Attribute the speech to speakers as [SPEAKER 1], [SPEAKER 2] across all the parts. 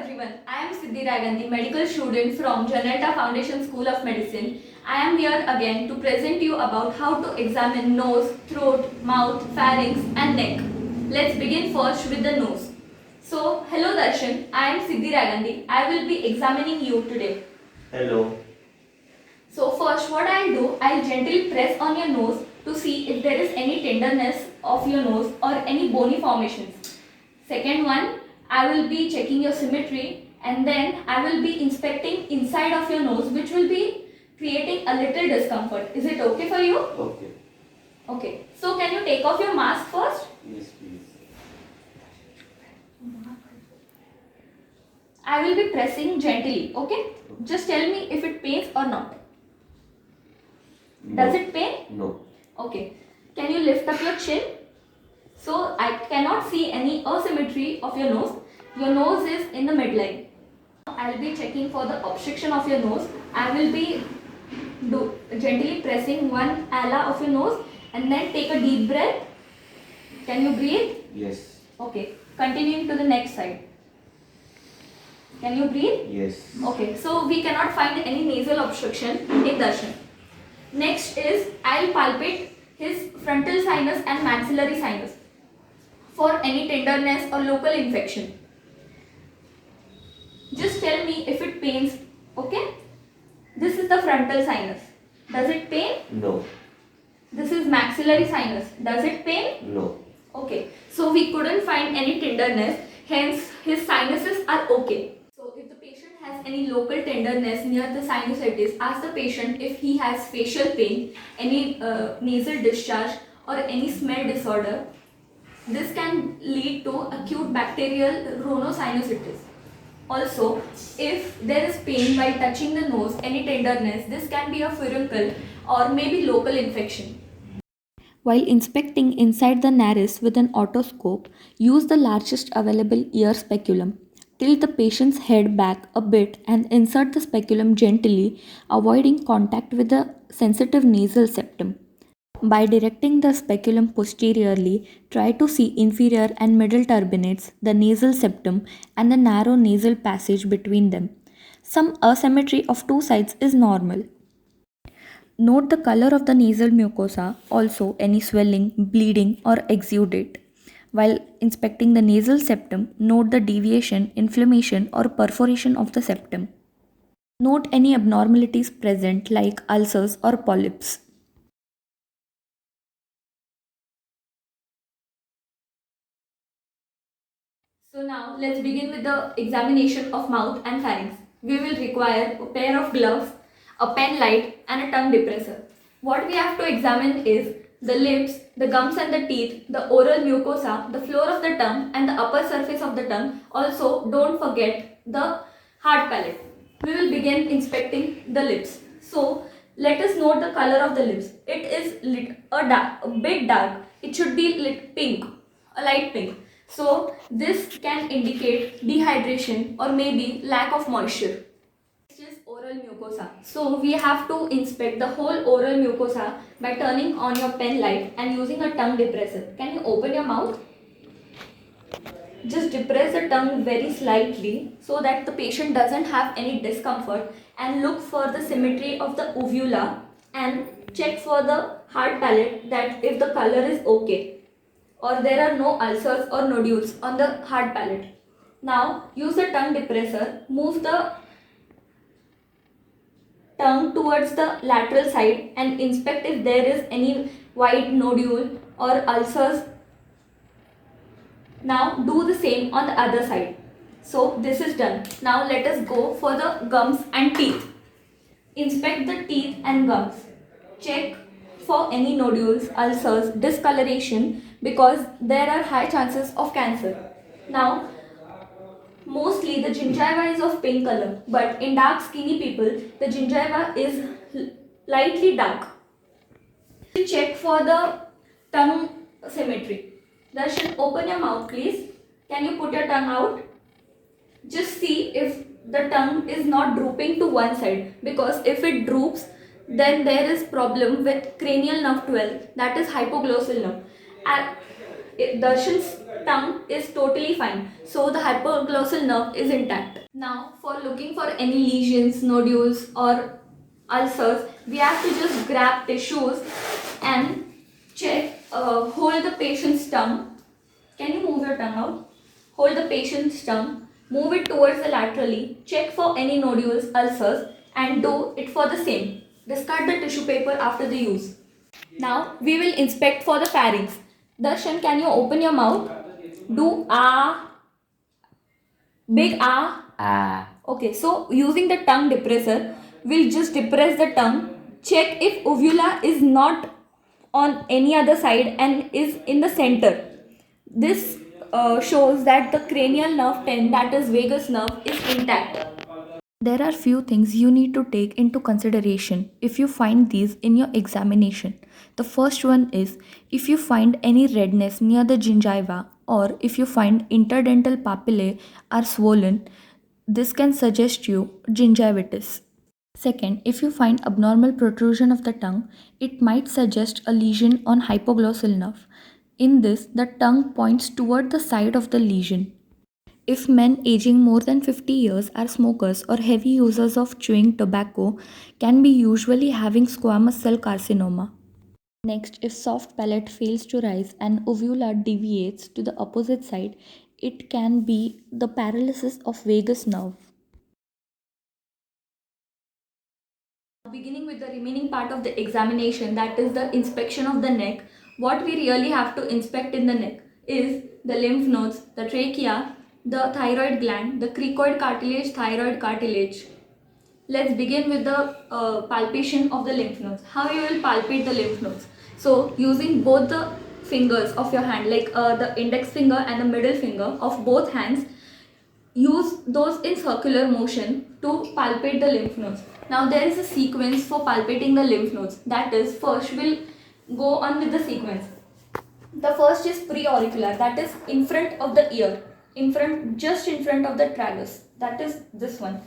[SPEAKER 1] Everyone, I am Siddhi Ragandi, medical student from Janata Foundation School of Medicine. I am here again to present you about how to examine nose, throat, mouth, pharynx and neck. Let's begin first with the nose. So, hello Darshan, I am Siddhi Ragandi. I will be examining you today.
[SPEAKER 2] Hello.
[SPEAKER 1] So first what I'll do, I'll gently press on your nose to see if there is any tenderness of your nose or any bony formations. Second one, I will be checking your symmetry and then I will be inspecting inside of your nose which will be creating a little discomfort. Is it okay for you?
[SPEAKER 2] Okay.
[SPEAKER 1] Okay. So can you take off your mask first?
[SPEAKER 2] Yes, please.
[SPEAKER 1] I will be pressing gently, okay? Just tell me if it pains or not.
[SPEAKER 2] No.
[SPEAKER 1] Does it pain?
[SPEAKER 2] No.
[SPEAKER 1] Okay. Can you lift up your chin? So I cannot see any asymmetry of your nose. Your nose is in the midline. I will be checking for the obstruction of your nose. I will be gently pressing one ala of your nose and then take a deep breath. Can you breathe?
[SPEAKER 2] Yes.
[SPEAKER 1] Okay. Continuing to the next side. Can you breathe?
[SPEAKER 2] Yes.
[SPEAKER 1] Okay. So we cannot find any nasal obstruction in Darshan. Next is I'll palpate his frontal sinus and maxillary sinus for any tenderness or local infection. Just tell me if it pains, okay? This is the frontal sinus. Does it pain?
[SPEAKER 2] No.
[SPEAKER 1] This is maxillary sinus. Does it pain?
[SPEAKER 2] No.
[SPEAKER 1] Okay. So we couldn't find any tenderness, hence his sinuses are okay. So if the patient has any local tenderness near the sinusitis, ask the patient if he has facial pain, any nasal discharge or any smell disorder. This can lead to acute bacterial rhinosinusitis. Also, if there is pain while touching the nose, any tenderness, this can be a furuncle or maybe local infection.
[SPEAKER 3] While inspecting inside the nares with an otoscope, use the largest available ear speculum. Tilt the patient's head back a bit and insert the speculum gently, avoiding contact with the sensitive nasal septum. By directing the speculum posteriorly, try to see inferior and middle turbinates, the nasal septum, and the narrow nasal passage between them. Some asymmetry of two sides is normal. Note the color of the nasal mucosa, also any swelling, bleeding, or exudate. While inspecting the nasal septum, note the deviation, inflammation, or perforation of the septum. Note any abnormalities present like ulcers or polyps.
[SPEAKER 1] So now let's begin with the examination of mouth and pharynx. We will require a pair of gloves, a pen light and a tongue depressor. What we have to examine is the lips, the gums and the teeth, the oral mucosa, the floor of the tongue and the upper surface of the tongue. Also don't forget the hard palate. We will begin inspecting the lips. So let us note the color of the lips. It is a bit dark. It should be lit pink, a light pink. So this can indicate dehydration or maybe lack of moisture. Next is oral mucosa. So we have to inspect the whole oral mucosa by turning on your pen light and using a tongue depressor. Can you open your mouth? Just depress the tongue very slightly so that the patient doesn't have any discomfort, and look for the symmetry of the uvula and check for the hard palate that if the color is okay or there are no ulcers or nodules on the hard palate. Now use the tongue depressor, move the tongue towards the lateral side and inspect if there is any white nodule or ulcers. Now do the same on the other side. So this is done. Now let us go for the gums and teeth. Inspect the teeth and gums. Check for any nodules, ulcers, discoloration because there are high chances of cancer. Now mostly the gingiva is of pink color, but in dark skinny people the gingiva is lightly dark. Check for the tongue symmetry. Darshan, open your mouth please. Can you put your tongue out? Just see if the tongue is not drooping to one side, because if it droops then there is problem with cranial nerve 12, that is hypoglossal nerve. Darshan's tongue is totally fine, so the hypoglossal nerve is intact. Now, for looking for any lesions, nodules, or ulcers, we have to just grab tissues and check, hold the patient's tongue. Can you move your tongue out? Hold the patient's tongue, move it towards the laterally, check for any nodules, ulcers, and do it for the same. Discard the tissue paper after the use. Now we will inspect for the pharynx. Darshan, can you open your mouth? Do ah, big ah.
[SPEAKER 3] Ah.
[SPEAKER 1] Okay, so using the tongue depressor, we'll just depress the tongue. Check if uvula is not on any other side and is in the center. This shows that the cranial nerve 10, that is vagus nerve, is intact.
[SPEAKER 3] There are few things you need to take into consideration if you find these in your examination. The first one is if you find any redness near the gingiva or if you find interdental papillae are swollen, this can suggest you gingivitis. Second, if you find abnormal protrusion of the tongue, it might suggest a lesion on hypoglossal nerve. In this, the tongue points toward the side of the lesion. If men aging more than 50 years are smokers or heavy users of chewing tobacco, can be usually having squamous cell carcinoma. Next, if soft palate fails to rise and uvula deviates to the opposite side, it can be the paralysis of vagus nerve.
[SPEAKER 1] Beginning with the remaining part of the examination, that is the inspection of the neck, what we really have to inspect in the neck is the lymph nodes, the trachea, the thyroid gland, the cricoid cartilage, thyroid cartilage. Let's begin with the palpation of the lymph nodes. How you will palpate the lymph nodes? So using both the fingers of your hand, like the index finger and the middle finger of both hands, use those in circular motion to palpate the lymph nodes. Now there is a sequence for palpating the lymph nodes. That is, first we'll go on with the sequence. The first is preauricular, that is in front of the ear, just in front of the tragus. That is this one.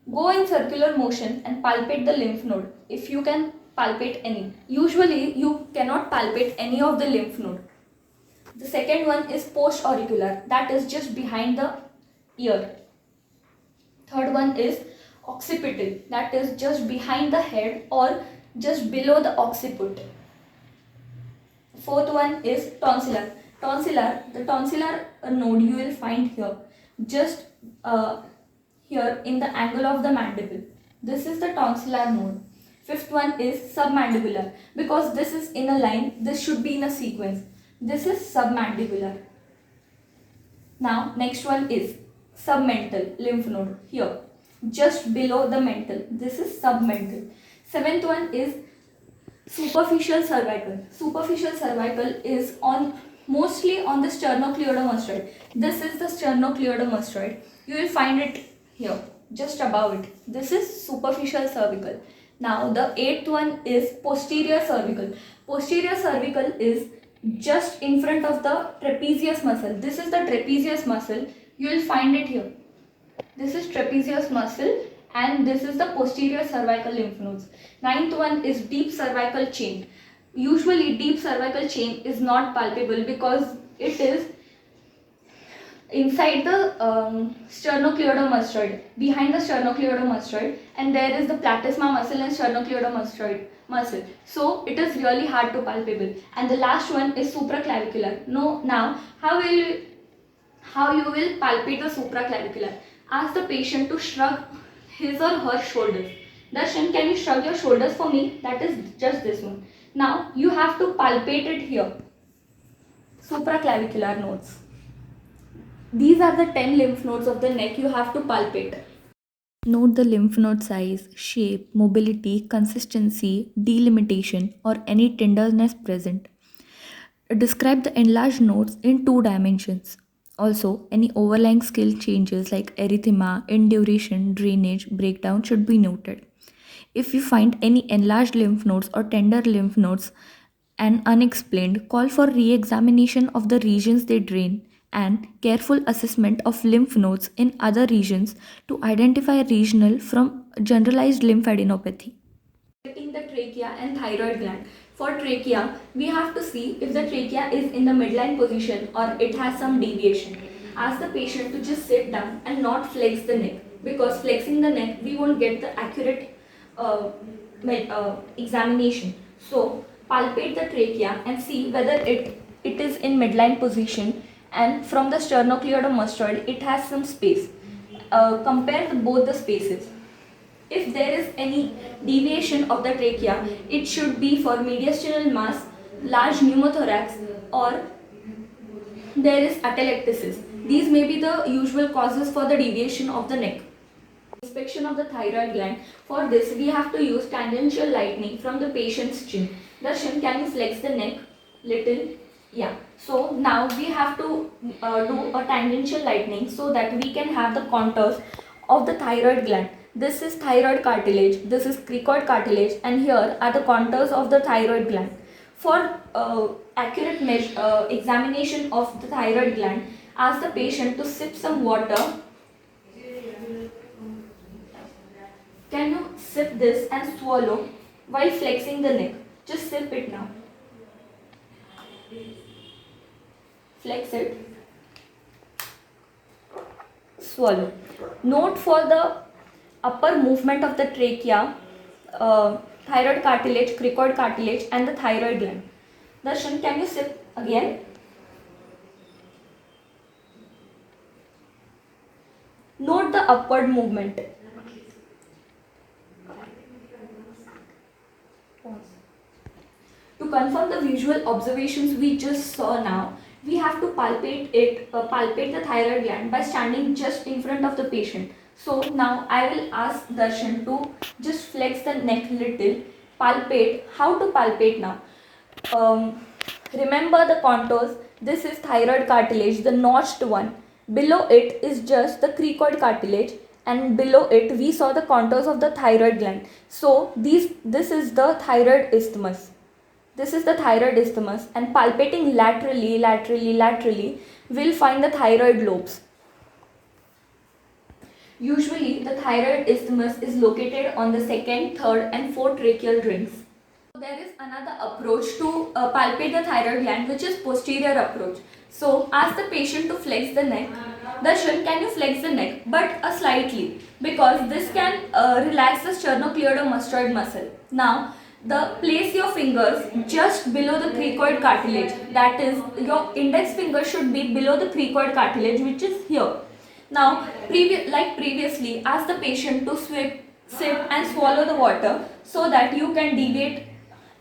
[SPEAKER 1] Go in circular motion and palpate the lymph node if you can palpate any. Usually you cannot palpate any of the lymph node. The second one is postauricular, that is just behind the ear. Third one is occipital, that is just behind the head or just below the occiput. Fourth one is tonsillar. The tonsillar node you will find here, just here in the angle of the mandible. This is the tonsillar node. Fifth one is submandibular. Because this is in a line, this should be in a sequence. This is submandibular. Now next one is submental lymph node, here just below the mental. This is submental. Seventh one is superficial cervical. Superficial cervical is mostly on the sternocleidomastoid. This is the sternocleidomastoid. You will find it here, just above it. This is superficial cervical. Now the eighth one is posterior cervical. Posterior cervical is just in front of the trapezius muscle. This is the trapezius muscle. You will find it here. This is trapezius muscle and this is the posterior cervical lymph nodes. Ninth one is deep cervical chain. Usually deep cervical chain is not palpable because it is inside the sternocleidomastoid, behind the sternocleidomastoid, and there is the platysma muscle and sternocleidomastoid muscle. So it is really hard to palpable. And the last one is supraclavicular. Now how you will palpate the supraclavicular? Ask the patient to shrug his or her shoulders. Darshan, can you shrug your shoulders for me? That is just this one. Now you have to palpate it here. Supraclavicular nodes. These are the 10 lymph nodes of the neck you have to palpate.
[SPEAKER 3] Note the lymph node size, shape, mobility, consistency, delimitation, or any tenderness present. Describe the enlarged nodes in 2 dimensions. Also, any overlying skill changes like erythema, induration, drainage, breakdown should be noted. If you find any enlarged lymph nodes or tender lymph nodes and unexplained, call for re-examination of the regions they drain and careful assessment of lymph nodes in other regions to identify regional from generalized lymphadenopathy.
[SPEAKER 1] Inspecting the trachea and thyroid gland. For trachea, we have to see if the trachea is in the midline position or it has some deviation. Ask the patient to just sit down and not flex the neck, because flexing the neck we won't get the accurate examination. So palpate the trachea and see whether it is in midline position, and from the sternocleidomastoid it has some space. Compare both the spaces. If there is any deviation of the trachea, it should be for mediastinal mass, large pneumothorax, or there is atelectasis. These may be the usual causes for the deviation of the neck. Inspection of the thyroid gland. For this, we have to use tangential lightening from the patient's chin. Darshan, can you flex the neck little? Yeah. So now we have to do a tangential lightening so that we can have the contours of the thyroid gland. This is thyroid cartilage, this is cricoid cartilage, and here are the contours of the thyroid gland. For accurate examination of the thyroid gland, ask the patient to sip some water. Can you sip this and swallow while flexing the neck? Just sip it now. Flex it. Swallow. Note for the upper movement of the trachea, thyroid cartilage, cricoid cartilage, and the thyroid gland. Darshan, can you sip again? Note the upward movement. To confirm the visual observations we just saw now, we have to palpate the thyroid gland by standing just in front of the patient. So now I will ask Darshan to just flex the neck little, palpate. How to palpate now? Remember the contours. This is thyroid cartilage, the notched one. Below it is just the cricoid cartilage, and below it we saw the contours of the thyroid gland. So this is the thyroid isthmus. This is the thyroid isthmus, and palpating laterally, we'll find the thyroid lobes. Usually, the thyroid isthmus is located on the second, third, and fourth tracheal rings. There is another approach to palpate the thyroid gland, which is posterior approach. So, ask the patient to flex the neck. Darshan, can you flex the neck? But slightly, because this can relax the sternocleidomastoid muscle. Now, place your fingers just below the cricoid cartilage. That is, your index finger should be below the cricoid cartilage, which is here. Now, like previously, ask the patient to sip and swallow the water so that you can deviate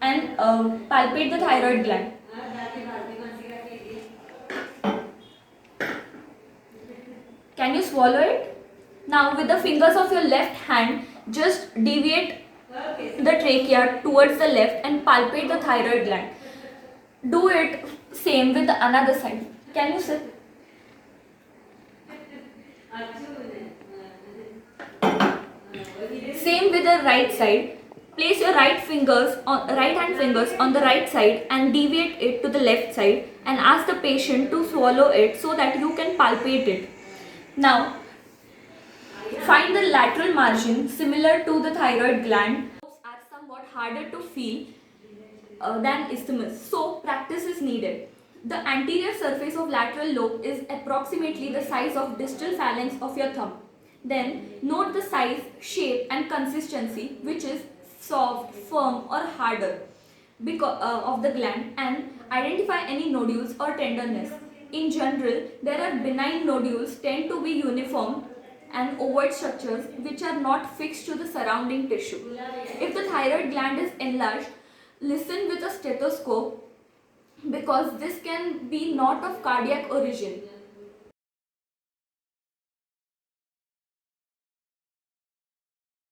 [SPEAKER 1] and palpate the thyroid gland. Can you swallow it? Now, with the fingers of your left hand, just deviate the trachea towards the left and palpate the thyroid gland. Do it same with the another side. Can you sip? Same with the right side. Place your right hand fingers on the right side and deviate it to the left side, and ask the patient to swallow it so that you can palpate it. Now, find the lateral margin similar to the thyroid gland. Are somewhat harder to feel than isthmus, so practice is needed. The anterior surface of lateral lobe is approximately the size of distal phalanx of your thumb. Then note the size, shape, and consistency, which is soft, firm, or harder of the gland, and identify any nodules or tenderness. In general, there are benign nodules tend to be uniform and ovoid structures which are not fixed to the surrounding tissue. If the thyroid gland is enlarged, listen with a stethoscope, because this can be not of cardiac origin.